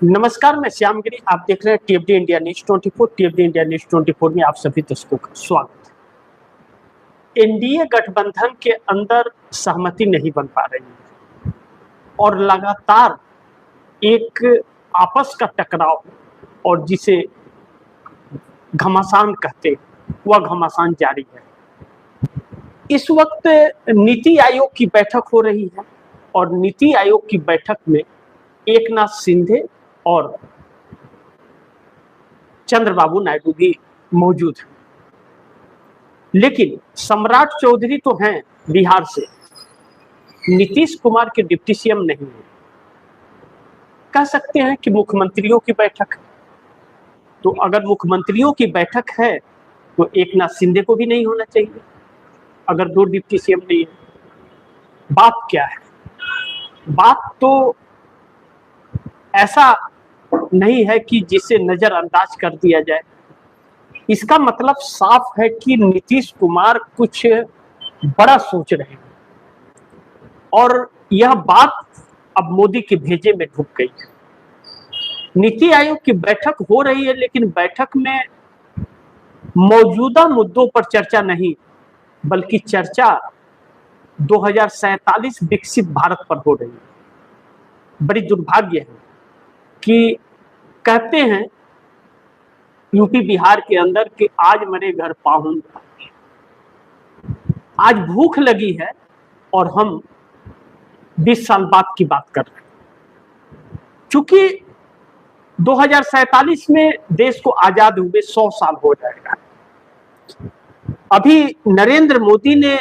नमस्कार, मैं श्यामगिरी। आप देख रहे हैं टीएफडी इंडिया न्यूज 24। टीएफडी इंडिया न्यूज 24 में आप सभी दर्शकों का स्वागत है। एनडीए गठबंधन के अंदर सहमति नहीं बन पा रही है और लगातार एक आपस का टकराव और जिसे घमासान कहते हैं वह घमासान जारी है। इस वक्त नीति आयोग की बैठक हो रही है और नीति आयोग की बैठक में एकनाथ शिंदे और चंद्रबाबू नायडू भी मौजूद हैं। लेकिन सम्राट चौधरी तो हैं बिहार से, नीतीश कुमार के डिप्टी सीएम नहीं है। कह सकते हैं कि मुख्यमंत्रियों की बैठक है। तो अगर मुख्यमंत्रियों की बैठक है तो एकनाथ शिंदे को भी नहीं होना चाहिए अगर दो डिप्टी सीएम नहीं है। बात क्या है? बात तो ऐसा नहीं है कि जिसे नजरअंदाज कर दिया जाए। इसका मतलब साफ है कि नीतीश कुमार कुछ बड़ा सोच रहे हैं और यह बात अब मोदी के भेजे में ढुक गई है। नीति आयोग की बैठक हो रही है, लेकिन बैठक में मौजूदा मुद्दों पर चर्चा नहीं, बल्कि चर्चा 2047 विकसित भारत पर हो रही है। बड़ी दुर्भाग्य है कि कहते हैं यूपी बिहार के अंदर कि आज मेरे घर पाहुन, आज भूख लगी है और हम 20 साल बाद की बात कर रहे हैं। चूंकि 2047 में देश को आजाद हुए 100 साल हो जाएगा। अभी नरेंद्र मोदी ने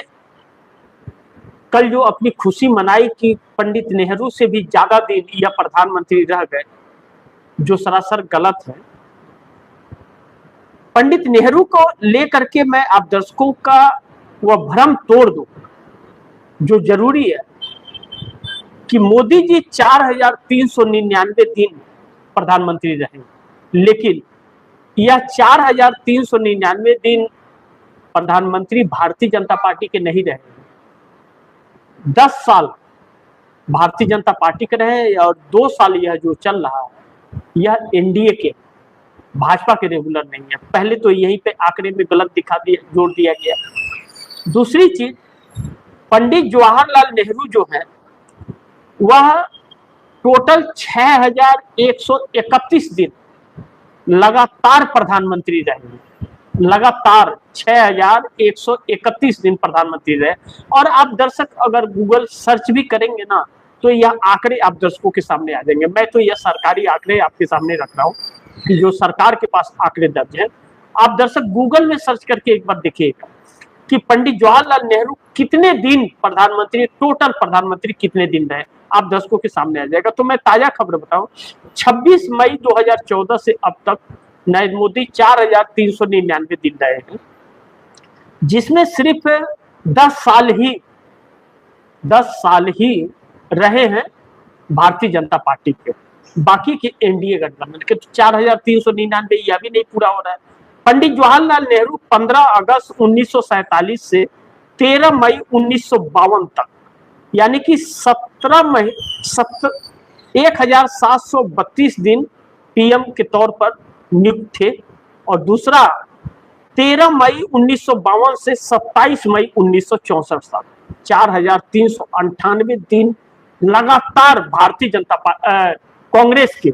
कल जो अपनी खुशी मनाई कि पंडित नेहरू से भी ज्यादा दिन यह प्रधानमंत्री रह गए, जो सरासर गलत है। पंडित नेहरू को लेकर के मैं आप दर्शकों का वह भ्रम तोड़ दूं जो जरूरी है कि मोदी जी 4399 दिन प्रधानमंत्री रहे, लेकिन यह 4399 दिन प्रधानमंत्री भारतीय जनता पार्टी के नहीं रहे। 10 साल भारतीय जनता पार्टी के रहे और 2 साल यह जो चल रहा है यह एनडीए के, भाजपा के रेगुलर नहीं है। पहले तो यहीं पे आंकड़े में गलत जोड़ दिया गया। दूसरी चीज, पंडित जवाहरलाल नेहरू जो है वह टोटल 6131 दिन लगातार प्रधानमंत्री रहे। लगातार 6131 दिन प्रधानमंत्री रहे। और आप दर्शक अगर गूगल सर्च भी करेंगे ना तो यह आंकड़े आप दर्शकों के सामने आ जाएंगे। मैं तो यह सरकारी आंकड़े आपके सामने रख रहा हूँ कि जो सरकार के पास आंकड़े दर्ज है। आप दर्शक गूगल में सर्च करके एक बार देखिएगा कि पंडित जवाहरलाल नेहरू कितने दिन प्रधानमंत्री, टोटल प्रधानमंत्री कितने दिन रहे, आप दर्शकों के सामने आ जाएगा। तो मैं ताजा खबर बताऊं, 26 मई 2014 से अब तक नरेंद्र मोदी 4399 दिन रहे हैं, जिसमें सिर्फ 10 साल ही रहे हैं भारतीय जनता पार्टी के। बाकी के एनडीए गठबंधन के 4399 यह भी नहीं पूरा हो रहा है। पंडित जवाहरलाल नेहरू 15 अगस्त 1947 से 13 मई 1952 तक, यानी कि 1732 दिन पीएम के तौर पर नियुक्त थे। और दूसरा 13 मई 1952 से 27 मई 1964 तक 4398 दिन लगातार भारतीय जनता कांग्रेस के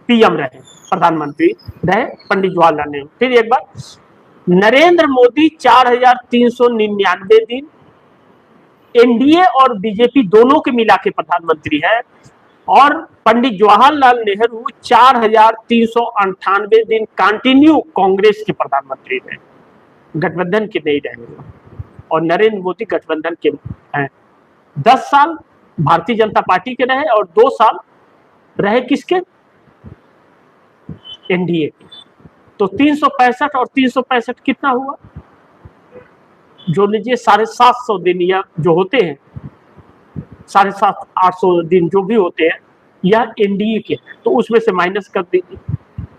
पीएम रहे, प्रधानमंत्री रहे पंडित जवाहरलाल नेहरू। फिर एक बार, नरेंद्र मोदी 4399 दिन एनडीए और बीजेपी दोनों के मिला के प्रधानमंत्री है, और पंडित जवाहरलाल नेहरू 4398 दिन कंटिन्यू कांग्रेस के प्रधानमंत्री रहे, गठबंधन के नहीं रहे। और नरेंद्र मोदी गठबंधन के हैं। 10 साल भारतीय जनता पार्टी के रहे और 2 साल रहे किसके? एनडीए के। तो 365 और 365 कितना हुआ? जो लीजिए 750 दिन या जो होते हैं 750-800 दिन जो भी होते हैं यह एनडीए के, तो उसमें से माइनस कर दीजिए।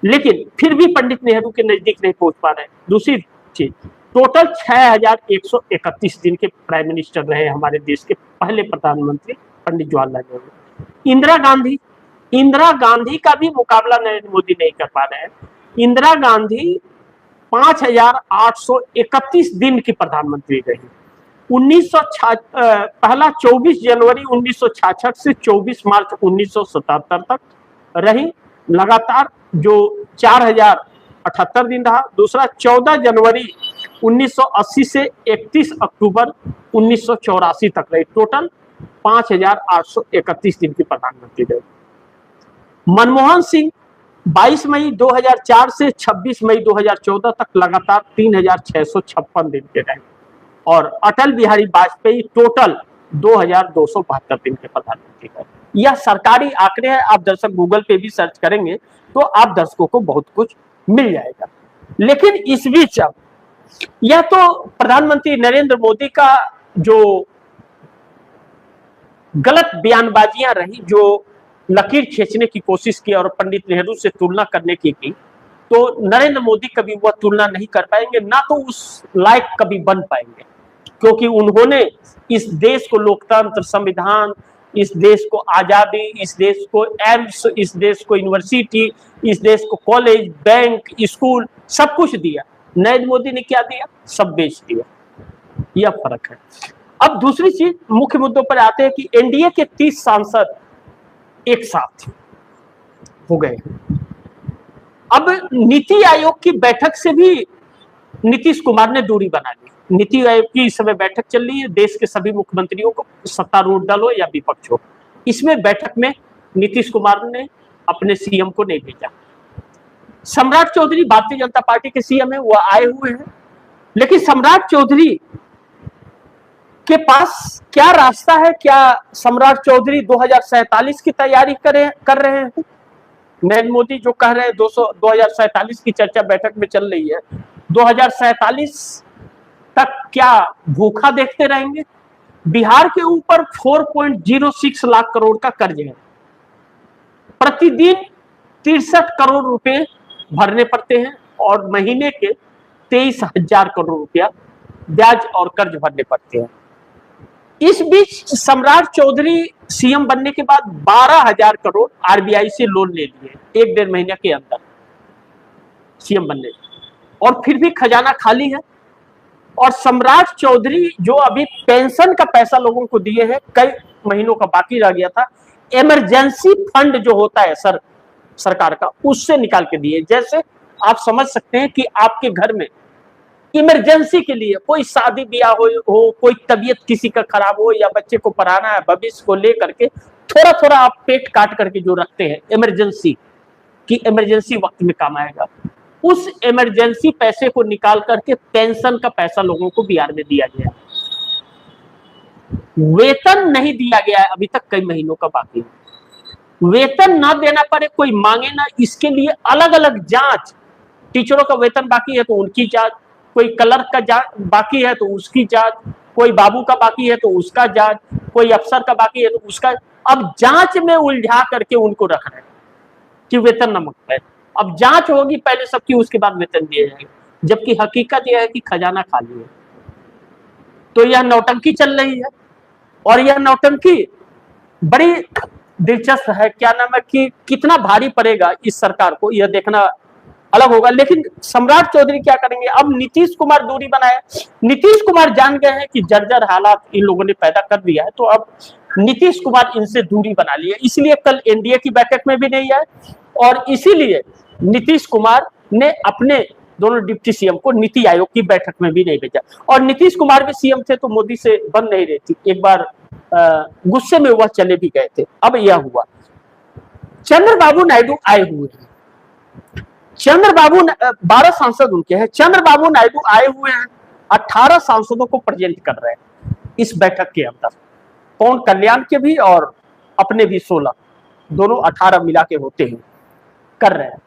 लेकिन फिर भी पंडित नेहरू के नजदीक नहीं पहुंच पा रहे। दूसरी चीज, टोटल 6131 दिन के प्राइम मिनिस्टर रहे हमारे देश के पहले प्रधानमंत्री पंडित जवाहरलाल नेहरू। इंदिरा गांधी इंदिरा गांधी का भी मुकाबला नरेंद्र मोदी नहीं कर पा रहे हैं। इंदिरा गांधी 5,831 दिन की प्रधानमंत्री रही। पहला 24 जनवरी 1966 से 24 मार्च 1977 तक रही लगातार, जो 4,078 दिन रहा। दूसरा 14 जनवरी 1980 से 31 अक्टूबर 1984 तक रही। टोटल 5,831 दिन की प्रधानमंत्री रहे। मनमोहन सिंह 22 मई 2004 से 26 मई 2014 तक लगातार 3,656 दिन के रहे। और अटल बिहारी वाजपेयी टोटल 2,272 दिन के प्रधानमंत्री रहे। यह सरकारी आंकड़े हैं, आप दर्शक गूगल पे भी सर्च करेंगे तो आप दर्शकों को बहुत कुछ मिल जाएगा। लेकिन इस बीच अब यह तो प्रधानमंत्री नरेंद्र मोदी का जो गलत बयानबाजियां रही, जो लकीर खींचने की कोशिश की और पंडित नेहरू से तुलना करने की, तो नरेंद्र मोदी कभी वह तुलना नहीं कर पाएंगे, ना तो उस लायक कभी बन पाएंगे, क्योंकि उन्होंने इस देश को लोकतंत्र, संविधान, इस देश को आजादी, इस देश को एम्स, इस देश को यूनिवर्सिटी, इस देश को कॉलेज, बैंक, स्कूल, सब कुछ दिया। नरेंद्र मोदी ने क्या दिया? सब बेच दिया। यह फर्क है। अब दूसरी चीज, मुख्य मुद्दों पर आते हैं कि एनडीए के 30 सांसद एक साथ हो गए। अब नीति आयोग की बैठक से भी नीतीश कुमार ने दूरी बना ली। नीति आयोग की इस समय बैठक चल रही है, देश के सभी मुख्यमंत्रियों को, सत्तारूढ़ दल हो या विपक्ष हो, इसमें बैठक में नीतीश कुमार ने अपने सीएम को नहीं भेजा। सम्राट चौधरी भारतीय जनता पार्टी के सीएम है, वह आए हुए हैं, लेकिन सम्राट चौधरी के पास क्या रास्ता है? क्या सम्राट चौधरी 2047 की तैयारी कर रहे हैं? नरेंद्र मोदी जो कह रहे हैं 2047 की चर्चा बैठक में चल रही है, 2047 तक क्या भूखा देखते रहेंगे? बिहार के ऊपर 4.06 लाख करोड़ का कर्ज है, प्रतिदिन 63 करोड़ रुपए भरने पड़ते हैं और महीने के 23,000 करोड़ रुपया ब्याज और कर्ज भरने पड़ते हैं। इस बीच सम्राट चौधरी सीएम बनने के बाद 12,000 करोड़ आरबीआई से लोन ले लिए 1-1.5 महीने के अंदर सीएम बनने, और फिर भी खजाना खाली है। और सम्राट चौधरी जो अभी पेंशन का पैसा लोगों को दिए हैं, कई महीनों का बाकी रह गया था, इमरजेंसी फंड जो होता है सरकार का, उससे निकाल के दिए। जैसे आप समझ सकते हैं कि आपके घर में इमरजेंसी के लिए कोई शादी ब्याह हो, कोई तबीयत किसी का खराब हो, या बच्चे को पढ़ाना है, भविष्य को लेकर के थोड़ा थोड़ा आप पेट काट करके जो रखते हैं इमरजेंसी की, इमरजेंसी वक्त में काम आएगा, उस इमरजेंसी पैसे को निकाल करके पेंशन का पैसा लोगों को बिहार में दिया गया। वेतन नहीं दिया गया है अभी तक, कई महीनों का बाकी है। वेतन ना देना पड़े, कोई मांगे ना, इसके लिए अलग अलग जांच। टीचरों का वेतन बाकी है तो उनकी जांच, कोई क्लर्क का जांच बाकी है तो उसकी जांच, कोई बाबू का बाकी है तो उसका जांच, कोई अफसर का बाकी है तो उसका। अब जांच में उलझा करके उनको रख रहे हैं कि वेतन न मांगे। अब जांच होगी पहले सबकी, उसके बाद वेतन दिए जाएंगे, जबकि हकीकत यह है कि खजाना खाली है। तो यह नौटंकी चल रही है, और यह नौटंकी बड़ी दिलचस्प है। क्या नाम है कि कितना भारी पड़ेगा इस सरकार को, यह देखना अलग होगा। लेकिन सम्राट चौधरी क्या करेंगे? अब नीतीश कुमार दूरी बनाए। नीतीश कुमार जान गए हैं कि जर्जर हालात इन लोगों ने पैदा कर दिया है, तो अब नीतीश कुमार इनसे दूरी बना लिए, इसलिए कल एनडीए की बैठक में भी नहीं आए, और इसीलिए नीतीश कुमार ने अपने दोनों डिप्टी सीएम को नीति आयोग की बैठक में भी नहीं भेजा। और नीतीश कुमार भी सीएम थे तो मोदी से बन नहीं रही थी, एक बार गुस्से में वह चले भी गए थे। अब यह हुआ, चंद्रबाबू नायडू आए हुए हैं। 12 सांसद उनके हैं। चंद्रबाबू नायडू आए हुए हैं, 18 सांसदों को प्रेजेंट कर रहे हैं इस बैठक के अंदर, पवन कल्याण के भी और अपने भी 16, दोनों 18 मिला के होते हैं, कर रहे हैं।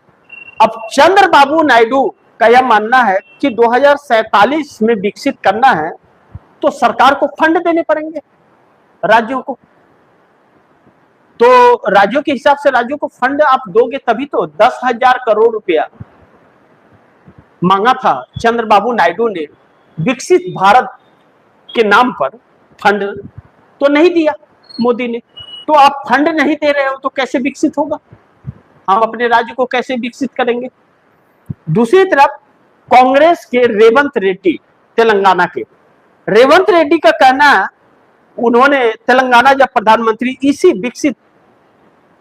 अब चंद्रबाबू नायडू का यह मानना है कि 2047 में विकसित करना है तो सरकार को फंड देने पड़ेंगे राज्यों को। तो राज्यों के हिसाब से राज्यों को फंड आप दोगे तभी तो। 10,000 करोड़ रुपया मांगा था चंद्रबाबू नायडू ने विकसित भारत के नाम पर फंड, तो नहीं दिया मोदी ने। तो आप फंड नहीं दे रहे हो तो कैसे विकसित होगा? हम अपने राज्य को कैसे विकसित करेंगे? दूसरी तरफ कांग्रेस के रेवंत रेड्डी, तेलंगाना के रेवंत रेड्डी का कहना, उन्होंने तेलंगाना जब प्रधानमंत्री, इसी विकसित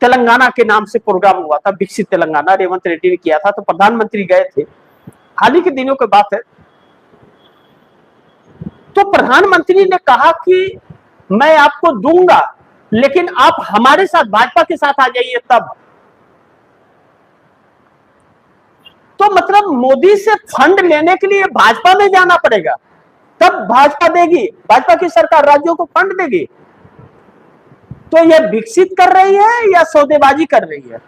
तेलंगाना के नाम से प्रोग्राम हुआ था, विकसित तेलंगाना रेवंत रेड्डी ने किया था, तो प्रधानमंत्री गए थे, हाल ही के दिनों की बात है। तो प्रधानमंत्री ने कहा कि मैं आपको दूंगा, लेकिन आप हमारे साथ, भाजपा के साथ आ जाइए तब। तो मतलब मोदी से फंड लेने के लिए भाजपा में जाना पड़ेगा, तब भाजपा देगी, भाजपा की सरकार राज्यों को फंड देगी। तो यह विकसित कर रही है या सौदेबाजी कर रही है?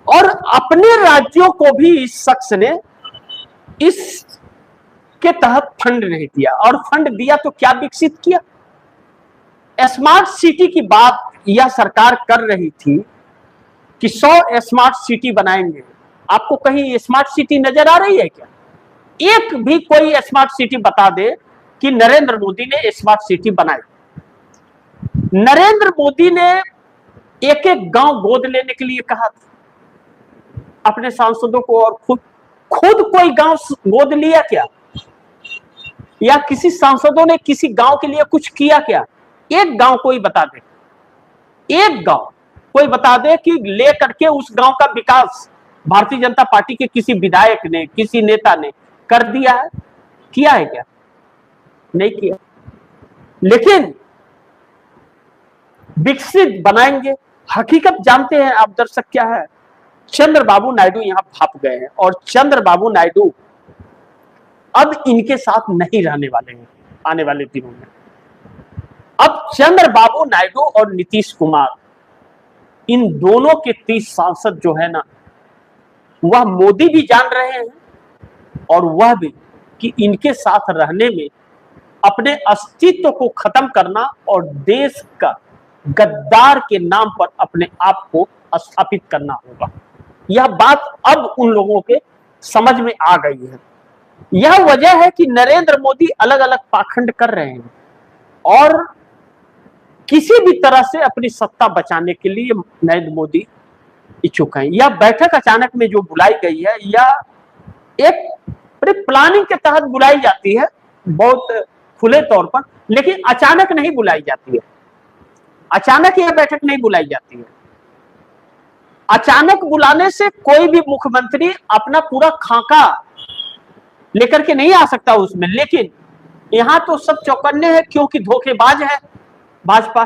और अपने राज्यों को भी इस शख्स ने इस के तहत फंड नहीं दिया, और फंड दिया तो क्या विकसित किया? स्मार्ट सिटी की बात यह सरकार कर रही थी कि 100 स्मार्ट सिटी बनाएंगे। आपको कहीं स्मार्ट सिटी नजर आ रही है क्या? एक भी कोई स्मार्ट सिटी बता दे कि नरेंद्र मोदी ने स्मार्ट सिटी बनाई। नरेंद्र मोदी ने एक एक गांव गोद लेने के लिए कहा था अपने सांसदों को, और खुद कोई गांव गोद लिया क्या? या किसी सांसदों ने किसी गांव के लिए कुछ किया क्या? एक गांव कोई बता दे, एक गांव कोई बता दे कि ले करके उस गांव का विकास भारतीय जनता पार्टी के किसी विधायक ने, किसी नेता ने कर दिया है? किया है क्या? नहीं किया। लेकिन विकसित बनाएंगे। हकीकत जानते हैं आप दर्शक क्या है? चंद्रबाबू नायडू यहां भाप गए हैं, और चंद्रबाबू नायडू अब इनके साथ नहीं रहने वाले हैं आने वाले दिनों में। अब चंद्रबाबू नायडू और नीतीश कुमार, इन दोनों के 30 सांसद जो है ना, वह मोदी भी जान रहे हैं और वह भी कि इनके साथ रहने में अपने अस्तित्व को खत्म करना और देश का गद्दार के नाम पर अपने आप को स्थापित करना होगा। यह बात अब उन लोगों के समझ में आ गई है। यह वजह है कि नरेंद्र मोदी अलग अलग पाखंड कर रहे हैं और किसी भी तरह से अपनी सत्ता बचाने के लिए नरेंद्र मोदी इच्छुक हैं। यह बैठक अचानक में जो बुलाई गई है, यह एक प्लानिंग के तहत बुलाई जाती है, बहुत खुले तौर पर, लेकिन अचानक नहीं बुलाई जाती है। अचानक यह बैठक नहीं बुलाई जाती है। अचानक बुलाने से कोई भी मुख्यमंत्री अपना पूरा खाका लेकर के नहीं आ सकता उसमें। लेकिन यहां तो सब चौकन्ने हैं, क्योंकि धोखेबाज है भाजपा,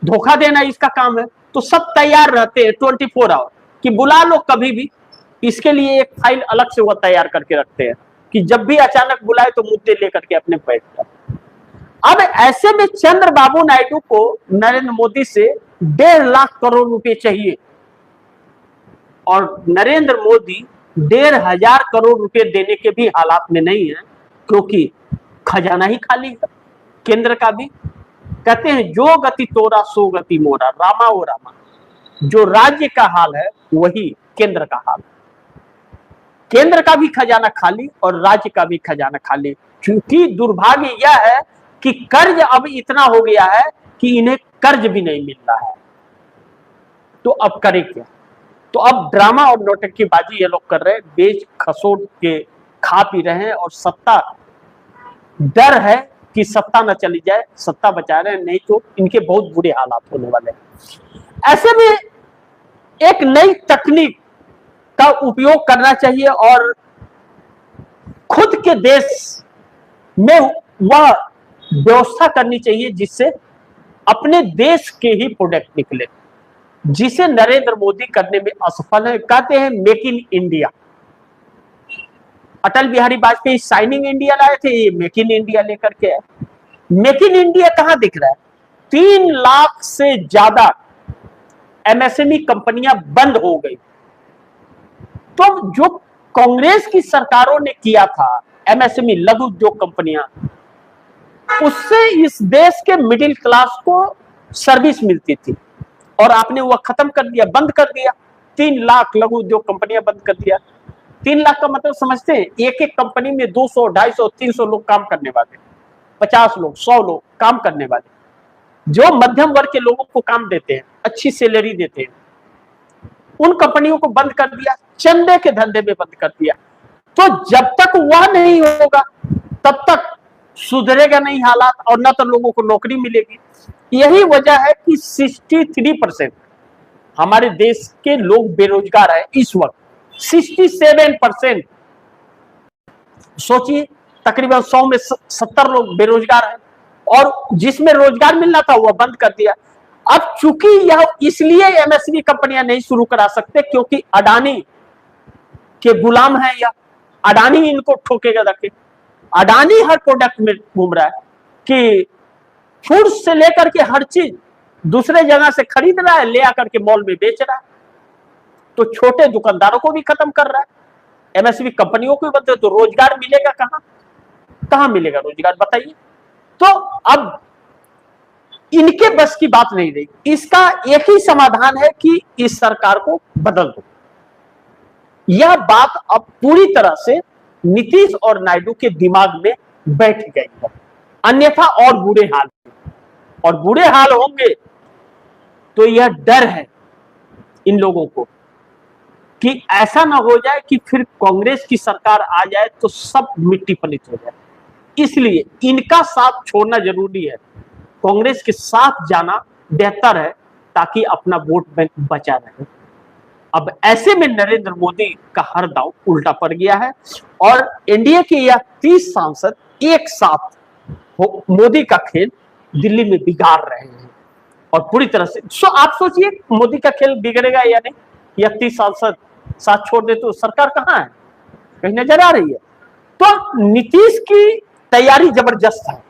धोखा देना इसका काम है। तो सब तैयार रहते हैं 24 आवर कि बुला लो कभी भी। इसके लिए एक फाइल अलग से वो तैयार करके रखते हैं कि जब भी अचानक बुलाए तो मुद्दे लेकर के अपने बैठ जाए। अब ऐसे में चंद्रबाबू नायडू को नरेंद्र मोदी से 1.5 लाख करोड़ रुपए चाहिए, और नरेंद्र मोदी 1,500 करोड़ रुपए देने के भी हालात में नहीं है, क्योंकि खजाना ही खाली है केंद्र का भी। कहते हैं जो गति तोरा सो गति मोरा, रामा ओ रामा। जो राज्य का हाल है वही केंद्र का हाल है। केंद्र का भी खजाना खाली और राज्य का भी खजाना खाली, क्योंकि दुर्भाग्य यह है कि कर्ज अब इतना हो गया है कि इन्हें कर्ज भी नहीं मिल रहा है। तो अब करे क्या? तो अब ड्रामा और नौटंकीबाजी ये लोग कर रहे हैं, बेच खसोट के खा पी रहे हैं, और सत्ता, डर है कि सत्ता न चली जाए, सत्ता बचा रहे हैं, नहीं तो इनके बहुत बुरे हालात होने वाले हैं। ऐसे में एक नई तकनीक का उपयोग करना चाहिए और खुद के देश में वह व्यवस्था करनी चाहिए जिससे अपने देश के ही प्रोडक्ट निकले, जिसे नरेंद्र मोदी करने में असफल है। कहते हैं make in India. Atal Bihari Vajpayee shining India लाए थे, ये मेक इन इंडिया लेकर के आए। मेक इन इंडिया कहां दिख रहा है? 3 लाख से ज्यादा एमएसएमई कंपनियां बंद हो गई। तो जो कांग्रेस की सरकारों ने किया था एमएसएमई, लघु उद्योग कंपनियां, उससे इस देश के मिडिल क्लास को सर्विस मिलती थी, और आपने वह खत्म कर दिया, बंद कर दिया। 3 लाख लघु उद्योग कंपनियां बंद कर दिया। 3 लाख का मतलब समझते हैं? एक एक कंपनी में 200, 250, 300 लोग काम करने वाले। 50 लोग, 100 लोग काम करने वाले, जो मध्यम वर्ग के लोगों को काम देते हैं, अच्छी सैलरी देते हैं, उन कंपनियों को बंद कर दिया, चंदे के धंधे में बंद कर दिया। तो जब तक वह नहीं होगा तब तक सुधरेगा नहीं हालात, और न तो लोगों को नौकरी मिलेगी। यही वजह है कि 63% हमारे देश के लोग बेरोजगार हैं इस वक्त। 67%, सोचिए, तकरीबन 100 में 70 लोग बेरोजगार हैं, और जिसमें रोजगार मिलना था वह बंद कर दिया। अब चूंकि यह इसलिए एमएसएमई कंपनियां नहीं शुरू करा सकते क्योंकि अडानी के गुलाम है, या अडानी इनको ठोकेगा धक्के। अडानी हर प्रोडक्ट में घूम रहा है कि फूड से लेकर के हर चीज दूसरे जगह से खरीद रहा है, ले आकर के मॉल में बेच रहा है। तो छोटे दुकानदारों को भी खत्म कर रहा है, एमएसएमई कंपनियों को भी बंद। तो रोजगार मिलेगा कहां? कहां मिलेगा रोजगार, बताइए। तो अब इनके बस की बात नहीं रही। इसका एक ही समाधान है कि इस सरकार को बदल दो। यह बात अब पूरी तरह से नीतीश और नायडू के दिमाग में बैठ गई है, अन्यथा और बुरे हाल, और बुरे हाल होंगे। तो यह डर है इन लोगों को कि ऐसा ना हो जाए कि फिर कांग्रेस की सरकार आ जाए तो सब मिट्टी पलित हो जाए। इसलिए इनका साथ छोड़ना जरूरी है, कांग्रेस के साथ जाना बेहतर है, ताकि अपना वोट बैंक बचा रहे। अब ऐसे में नरेंद्र मोदी का हर दांव उल्टा पड़ गया है, और एनडीए के यह 30 सांसद एक साथ मोदी का खेल दिल्ली में बिगाड़ रहे हैं, और पूरी तरह से। आप सोचिए, मोदी का खेल बिगड़ेगा या नहीं? या 30 सांसद साथ छोड़ दे तो सरकार कहां है? कहीं नजर आ रही है? तो नीतीश की तैयारी जबरदस्त है,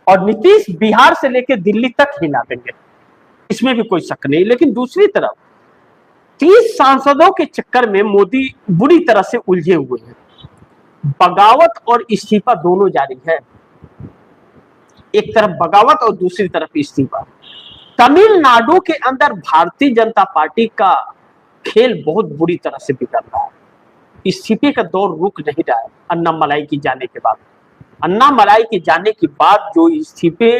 और नीतीश बिहार से लेकर दिल्ली तक हिला देंगे, इसमें भी कोई शक नहीं। लेकिन दूसरी तरफ 30 सांसदों के चक्कर में मोदी बुरी तरह से उलझे हुए हैं। बगावत और इस्तीफा दोनों जारी है, एक तरफ बगावत और दूसरी तरफ इस्तीफा। तमिलनाडु के अंदर भारतीय जनता पार्टी का खेल बहुत बुरी तरह से बिगड़ रहा है। इस्तीफे का दौर रुक नहीं रहा है। अन्नामलाई की जाने के बाद, अन्नामलाई के जाने के बाद जो इस्तीफे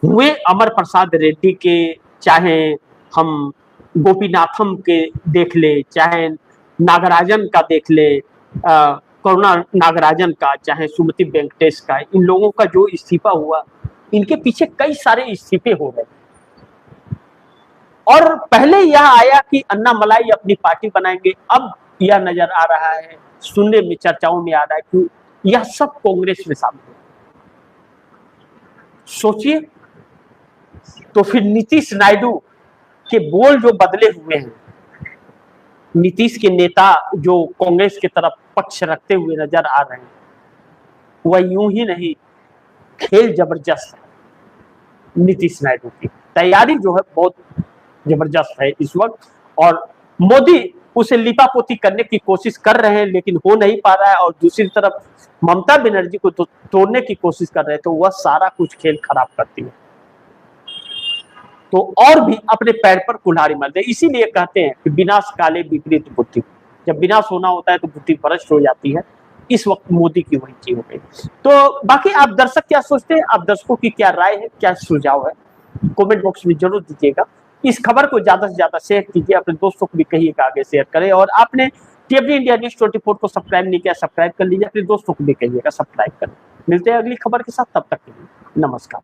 हुए, अमर प्रसाद रेड्डी के, चाहे हम गोपीनाथम के देख ले, चाहे नागराजन का देख ले, करुणा नागराजन का, चाहे सुमति वेंकटेश का, इन लोगों का जो इस्तीफा हुआ, इनके पीछे कई सारे इस्तीफे हो गए। और पहले यह आया कि अन्नामलाई अपनी पार्टी बनाएंगे, अब यह नजर आ रहा है, सुनने में, चर्चाओं में आ रहा है कि यह सब कांग्रेस में शामिल है। सोचिए, तो फिर नीतीश नायडू के बोल जो बदले हुए हैं, नीतीश के नेता जो कांग्रेस की तरफ पक्ष रखते हुए नजर आ रहे हैं, वह यूं ही नहीं, खेल जबरदस्त है। नीतीश नायडू की तैयारी जो है बहुत जबरदस्त है इस वक्त, और मोदी उसे लिपापोती करने की कोशिश कर रहे हैं, लेकिन हो नहीं पा रहा है। और दूसरी तरफ ममता बनर्जी को तोड़ने की कोशिश कर रहे हैं, तो वह सारा कुछ खेल खराब करती है, तो और भी अपने पैर पर कुल्हाड़ी मार दे। इसीलिए कहते हैं कि विनाश काले विपरीत बुद्धि, जब विनाश होना होता है तो बुद्धि भ्रष्ट हो जाती है। इस वक्त मोदी की वही चीज हो गई। तो बाकी आप दर्शक क्या सोचते हैं, आप दर्शकों की क्या राय है, क्या सुझाव है, कमेंट बॉक्स में जरूर दीजिएगा। इस खबर को ज्यादा से ज्यादा शेयर कीजिए, अपने दोस्तों को भी कहिएगा आगे शेयर करें, और आपने टीएफडी इंडिया न्यूज 24 को सब्सक्राइब नहीं किया, सब्सक्राइब कर लीजिए, अपने दोस्तों को भी कहिएगा सब्सक्राइब करें। मिलते हैं अगली खबर के साथ, तब तक के लिए नमस्कार।